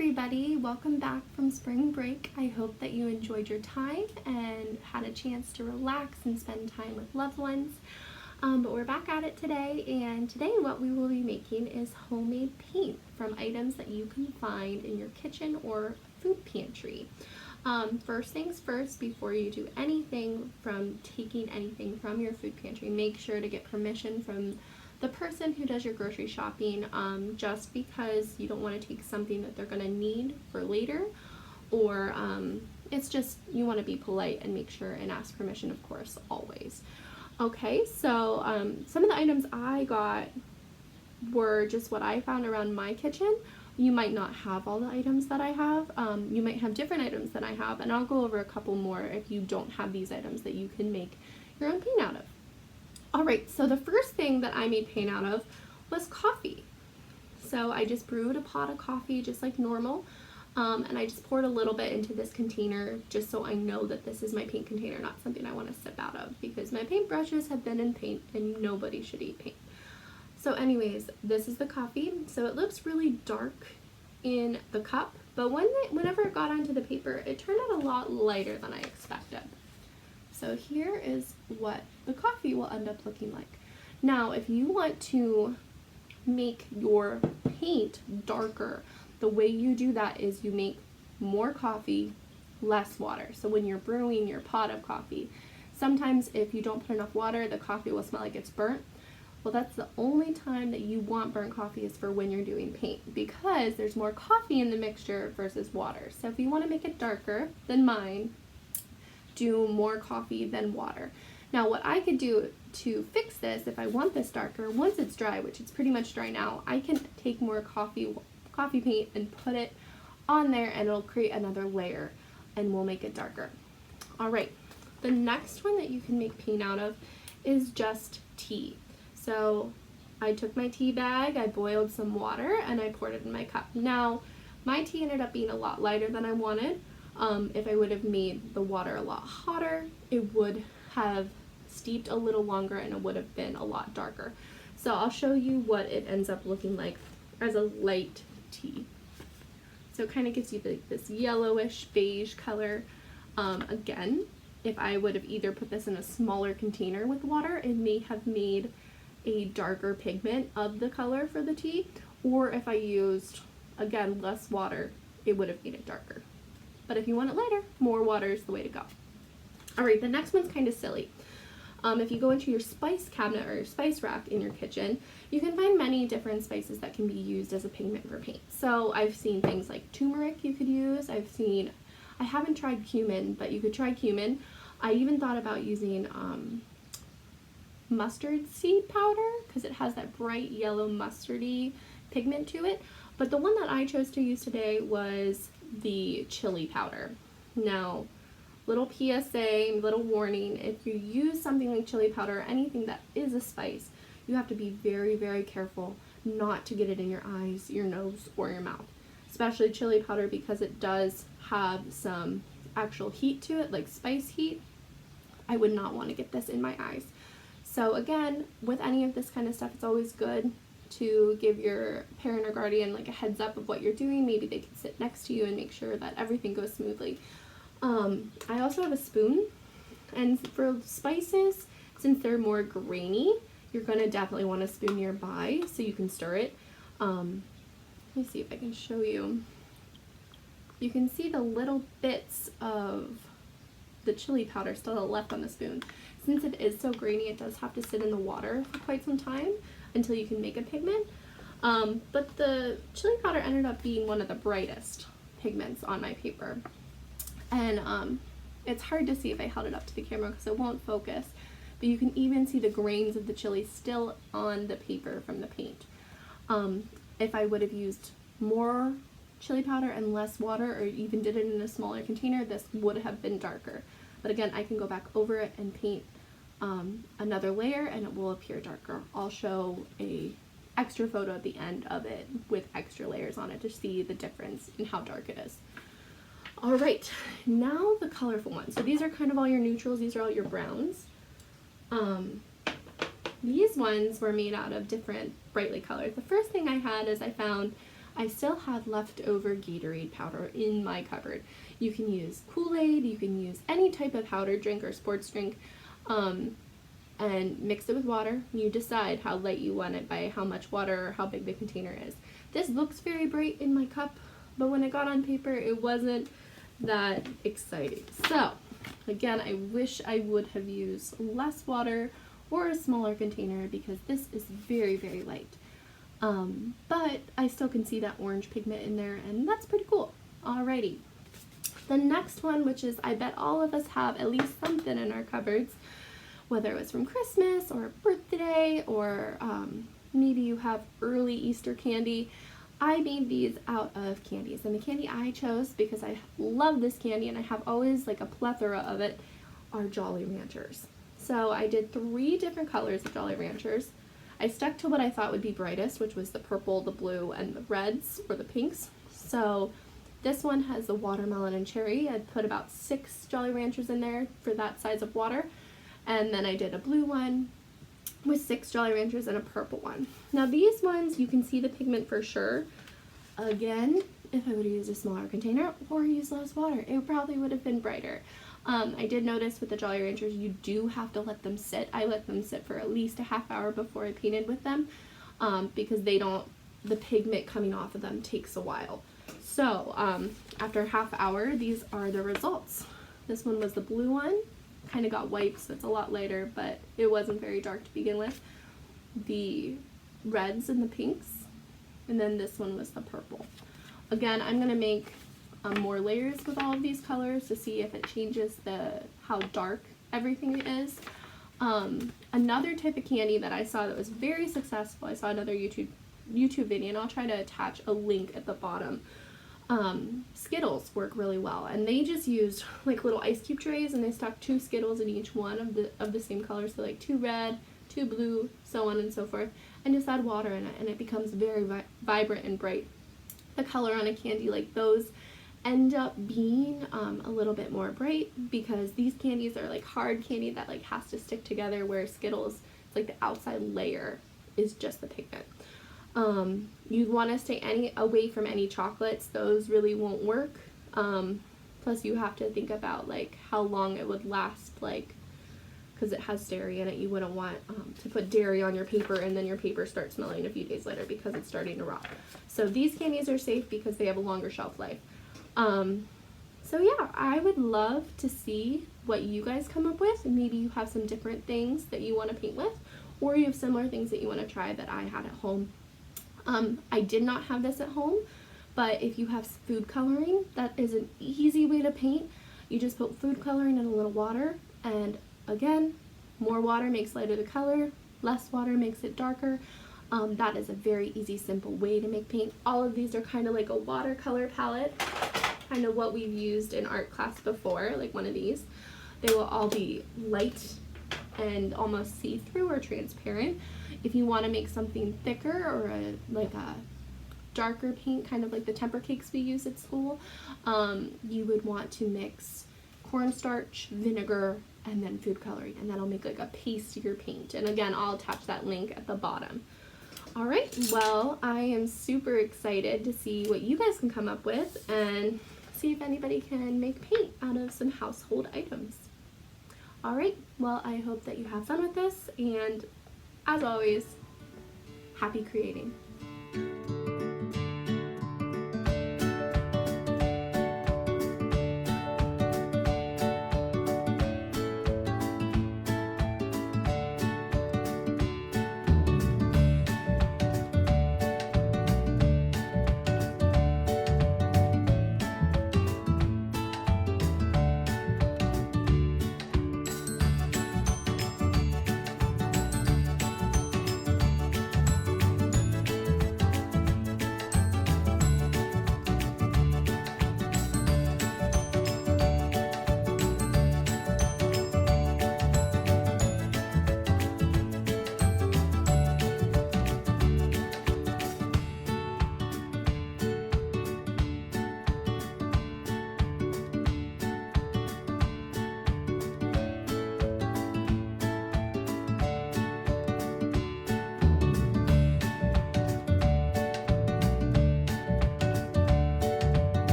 everybody, welcome back from spring break. I hope that you enjoyed your time and had a chance to relax and spend time with loved ones. But we're back at it today, and today what we will be making is homemade paint from items that you can find in your kitchen or food pantry. First things first, before you do anything from taking anything from your food pantry, make sure to get permission from the person who does your grocery shopping, just because you don't want to take something that they're going to need for later, or it's just you want to be polite and make sure and ask permission, of course, always. Okay, so some of the items I got were just what I found around my kitchen. You might not have all the items that I have. You might have different items than I have, and I'll go over a couple more if you don't have these items that you can make your own paint out of. Alright, so the first thing that I made paint out of was coffee. So I just brewed a pot of coffee just like normal, and I just poured a little bit into this container just so I know that this is my paint container, not something I want to sip out of, because my paintbrushes have been in paint and nobody should eat paint. So anyways, this is the coffee. So it looks really dark in the cup, but whenever it got onto the paper, it turned out a lot lighter than I expected. So here is what the coffee will end up looking like. Now, if you want to make your paint darker, the way you do that is you make more coffee, less water. So when you're brewing your pot of coffee, sometimes if you don't put enough water, the coffee will smell like it's burnt. Well, that's the only time that you want burnt coffee is for when you're doing paint, because there's more coffee in the mixture versus water. So if you want to make it darker than mine, do more coffee than water. Now what I could do to fix this, if I want this darker, once it's dry, which it's pretty much dry now, I can take more coffee paint and put it on there, and it'll create another layer and we'll make it darker. Alright, the next one that you can make paint out of is just tea. So I took my tea bag, I boiled some water, and I poured it in my cup. Now my tea ended up being a lot lighter than I wanted. If I would have made the water a lot hotter, it would have steeped a little longer and it would have been a lot darker. So I'll show you what it ends up looking like as a light tea. So it kind of gives you this yellowish beige color. Again, if I would have either put this in a smaller container with water, it may have made a darker pigment of the color for the tea, or if I used, again, less water, it would have made it darker. But if you want it lighter, more water is the way to go. Alright, the next one's kind of silly. If you go into your spice cabinet or your spice rack in your kitchen, you can find many different spices that can be used as a pigment for paint. So I've seen things like turmeric you could use. I haven't tried cumin, but you could try cumin. I even thought about using mustard seed powder, because it has that bright yellow mustardy pigment to it. But the one that I chose to use today was the chili powder. Now, little PSA, little warning, if you use something like chili powder or anything that is a spice, you have to be very, very careful not to get it in your eyes, your nose, or your mouth. Especially chili powder, because it does have some actual heat to it, like spice heat. I would not want to get this in my eyes. So again, with any of this kind of stuff, it's always good to give your parent or guardian like a heads up of what you're doing. Maybe they can sit next to you and make sure that everything goes smoothly. I also have a spoon, and for spices, since they're more grainy, you're going to definitely want a spoon nearby so you can stir it. Let me see if I can show you. You can see the little bits of the chili powder still left on the spoon. Since it is so grainy, it does have to sit in the water for quite some time until you can make a pigment. But the chili powder ended up being one of the brightest pigments on my paper. And it's hard to see if I held it up to the camera because it won't focus, but you can even see the grains of the chili still on the paper from the paint. If I would have used more chili powder and less water, or even did it in a smaller container, this would have been darker. But again, I can go back over it and paint another layer and it will appear darker. I'll show a extra photo at the end of it with extra layers on it to see the difference in how dark it is. Alright, now the colorful ones. So these are kind of all your neutrals, these are all your browns. These ones were made out of different brightly colors. The first thing I had is I I still have leftover Gatorade powder in my cupboard. You can use Kool-Aid, you can use any type of powdered drink or sports drink, and mix it with water. You decide how light you want it by how much water or how big the container is. This looks very bright in my cup, but when it got on paper, it wasn't that exciting. So, again, I wish I would have used less water or a smaller container because this is very, very light. But I still can see that orange pigment in there, and that's pretty cool. Alrighty. The next one, which is I bet all of us have at least something in our cupboards, whether it was from Christmas or birthday or maybe you have early Easter candy. I made these out of candies, and the candy I chose because I love this candy and I have always like a plethora of it are Jolly Ranchers. So I did 3 different colors of Jolly Ranchers. I stuck to what I thought would be brightest, which was the purple, the blue, and the reds or the pinks. So this one has the watermelon and cherry. I put about 6 Jolly Ranchers in there for that size of water. And then I did a blue one with 6 Jolly Ranchers and a purple one. Now these ones, you can see the pigment for sure. Again, if I would have used a smaller container or used less water, it probably would have been brighter. I did notice with the Jolly Ranchers, you do have to let them sit. I let them sit for at least a half hour before I painted with them because the pigment coming off of them takes a while. So after a half hour, these are the results. This one was the blue one. Kind of got white, so it's a lot lighter, but it wasn't very dark to begin with. The reds and the pinks, and then this one was the purple. Again, I'm going to make more layers with all of these colors to see if it changes how dark everything is. Another type of candy that I saw that was very successful, I saw another YouTube video, and I'll try to attach a link at the bottom. Skittles work really well, and they just used like little ice cube trays, and they stuck 2 Skittles in each one of the same color, so like 2 red, 2 blue, so on and so forth, and just add water in it, and it becomes very vibrant and bright. The color on a candy like those end up being a little bit more bright because these candies are like hard candy that like has to stick together, where Skittles, it's like the outside layer is just the pigment. You'd want to stay away from any chocolates. Those really won't work. Plus you have to think about like how long it would last, like, because it has dairy in it. You wouldn't want to put dairy on your paper and then your paper starts smelling a few days later because it's starting to rot. So these candies are safe because they have a longer shelf life. So yeah, I would love to see what you guys come up with. Maybe you have some different things that you want to paint with, or you have similar things that you want to try that I had at home. I did not have this at home, but if you have food coloring, that is an easy way to paint. You just put food coloring in a little water, and again, more water makes lighter the color, less water makes it darker. That is a very easy, simple way to make paint. All of these are kind of like a watercolor palette, kind of what we've used in art class before, like one of these. They will all be light and almost see-through or transparent. If you want to make something thicker or like a darker paint, kind of like the temper cakes we use at school, you would want to mix cornstarch, vinegar, and then food coloring, and that'll make like a pastier paint. And again, I'll attach that link at the bottom. Alright, well, I am super excited to see what you guys can come up with and see if anybody can make paint out of some household items. Alright, well, I hope that you have fun with this, and as always, happy creating.